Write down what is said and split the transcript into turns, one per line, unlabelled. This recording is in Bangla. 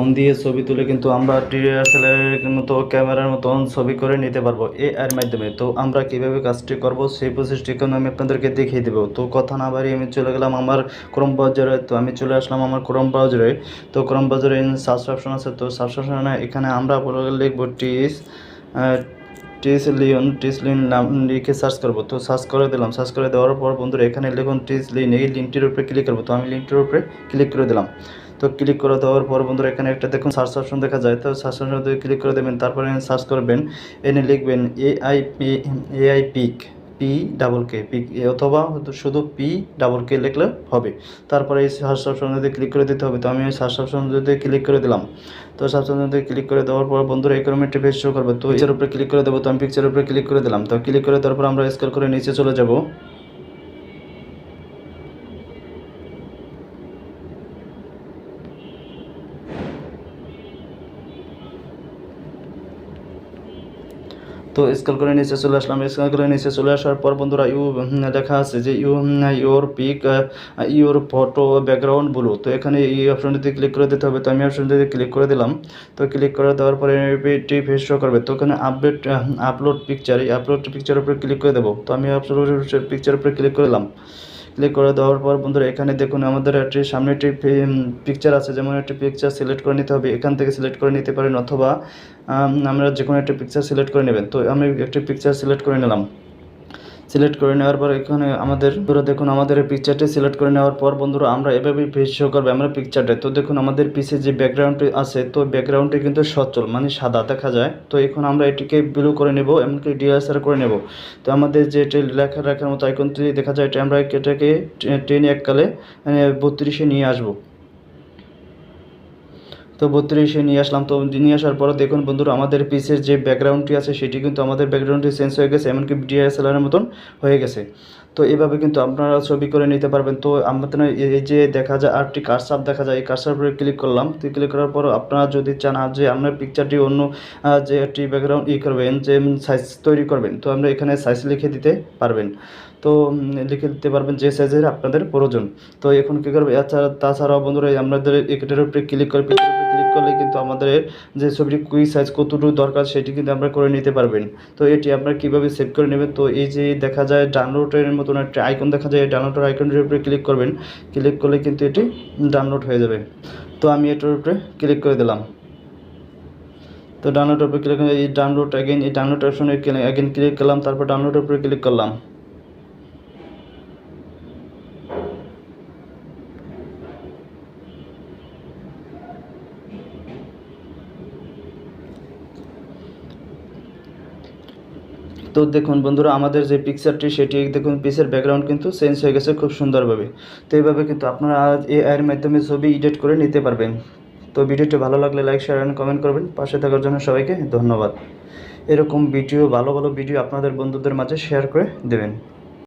ফোন দিয়ে ছবি তুলে কিন্তু আমরা ডিএসএলআরের মতো ক্যামেরার মতন ছবি করে নিতে পারবো এআইয়ের মাধ্যমে। তো আমরা কীভাবে কাজটি করব সেই প্রসেসটি আমি আপনাদেরকে দেখিয়ে দেবো। তো কথা না বাড়িয়ে আমি চলে গেলাম আমার ক্রোম ব্রাউজারে। তো আমি চলে আসলাম আমার ক্রোম ব্রাউজারে। তো ক্রোম ব্রাউজারে সার্চ অপশন আছে, তো সার্চ অপশনে এখানে আমরা লিখব টিসলিন নাম লিখে সার্চ করবো। তো সার্চ করে দিলাম। সার্চ করে দেওয়ার পর বন্ধুরা এখানে লিখুন টিসলিন, এই লিঙ্কটির উপরে ক্লিক করবো। তো আমি লিঙ্কটির উপরে ক্লিক করে দিলাম। তো ক্লিক করে দেওয়ার পর বন্ধুরা এখানে একটা দেখুন সার্চ অপশন দেখা যায়। তো সার্চ অপশনে ক্লিক করে দেবেন, তারপরে সার্চ করবেন, এনে লিখবেন এআই পিক, পিক, অথবা শুধু P লিখলে হবে। তারপরে এই সার্চ অপশনে ক্লিক করে দিতে হবে। তো আমি সার্চ অপশনে ক্লিক করে দিলাম। তো সার্চ অপশনে ক্লিক করে দেওয়ার পর বন্ধুরা এরকম একটা পেজ শো করবে। তো এর উপরে ক্লিক করে দেবো। তো আমি পিকচারের উপরে ক্লিক করে দিলাম। তো ক্লিক করে দেওয়ার পর আমরা স্ক্রল করে নিচে চলে যাব। তো স্ক্রল করে নিচে চলে আসলাম। স্ক্রল করে নিচে চলে আসার পর বন্ধুরা লেখা আছে যে your pic your photo background blue. তো এখানে এই অপশনটিতে ক্লিক করে দিতে হবে। তো আমি অপশনটিতে ক্লিক করে দিলাম। তো ক্লিক করে দেওয়ার পরে এটি ফেস শো করবে। তো এখানে আপলোড পিকচার, এই আপলোড পিকচারের উপরে ক্লিক করে দেবো। তো আমি আপলোড পিকচারের উপরে ক্লিক করে দিলাম। ক্লিক করে দেওয়ার পর বন্ধুরা এখানে দেখুন আমাদের একটি সামনে একটি পিকচার আছে, যেমন একটি পিকচার সিলেক্ট করে নিতে হবে। এখান থেকে সিলেক্ট করে নিতে পারেন, অথবা আমরা যে কোনো একটা পিকচার সিলেক্ট করে নেবেন। তো আমি একটি পিকচার সিলেক্ট করে নিলাম। সিলেক্ট করে নেওয়ার পর এখানে আমাদের দেখুন আমাদের এই পিকচারটি সিলেক্ট করে নেওয়ার পর বন্ধুরা আমরা এভাবেই ফেস শো করবে আমরা পিকচারটা। তো দেখুন আমাদের পিছে যে ব্যাকগ্রাউন্ডটি আছে, তো ব্যাকগ্রাউন্ডটি কিন্তু সচল মানে সাদা দেখা যায়। তো এখন আমরা এটিকে ব্লু করে নেব, এমনকি ডিএসআর করে নেব। তো আমাদের যে লেখার মতো আইকনটি দেখা যায়, এটা আমরা এটাকে টেনে এককালে 32-এ নিয়ে আসবো। তো 32-এ নিয়ে আসলাম। তো নিয়ে আসার পর দেখুন বন্ধুরা আমাদের পিসের যে ব্যাকগ্রাউন্ডটি আছে সেটি কিন্তু আমাদের ব্যাকগ্রাউন্ডটি চেঞ্জ হয়ে গেছে, এমনকি ডিএসএলআরের মতন হয়ে গেছে। তো এভাবে কিন্তু আপনারা ছবি করে নিতে পারবেন। তো আমাদের এই যে দেখা যায় আরেকটি কার্সার দেখা যায়, এই কার্সার উপরে ক্লিক করলাম। তো ক্লিক করার পর আপনারা যদি চান যে আপনার পিকচারটি অন্য যে একটি ব্যাকগ্রাউন্ড করবেন, যে সাইজ তৈরি করবেন, তো আমরা এখানে সাইজ লিখে দিতে পারবেন। তো লিখে দিতে পারবেন যে সাইজের আপনাদের প্রয়োজন। তো এখন কী করবে, তাছাড়াও বন্ধুরা আমাদের এটার উপরে ক্লিক করে ক্লিক করলে কিন্তু আমাদের যে ছবিটি কুই সাইজ কতটুকু দরকার সেটি কিন্তু আমরা করে নিতে পারবেন। তো এটি আপনারা কীভাবে সেভ করে নেবেন, তো এই যে দেখা যায় ডাউনলোডের মতন একটা আইকন দেখা যায়, ডাউনলোডের আইকনের উপরে ক্লিক করবেন। ক্লিক করলে কিন্তু এটি ডাউনলোড হয়ে যাবে। তো আমি এটার উপরে ক্লিক করে দিলাম। তো ডাউনলোডের উপরে ক্লিক করে এই ডাউনলোড অপশনে ক্লিক করলাম। তারপর ডাউনলোডের উপরে ক্লিক করলাম। তো দেখুন বন্ধুরা আমাদের যে পিকচারটি সেটি দেখুন পিসের ব্যাকগ্রাউন্ড কিন্তু চেঞ্জ হয়ে গেছে খুব সুন্দরভাবে। তো এইভাবে কিন্তু আপনারা এআইয়ের মাধ্যমে ছবি এডিট করে নিতে পারবেন। তো ভিডিওটি ভালো লাগলে লাইক, শেয়ার এন্ড কমেন্ট করবেন। পাশে থাকার জন্য সবাইকে ধন্যবাদ। এরকম ভিডিও ভালো ভিডিও আপনাদের বন্ধুদের মাঝে শেয়ার করে দেবেন।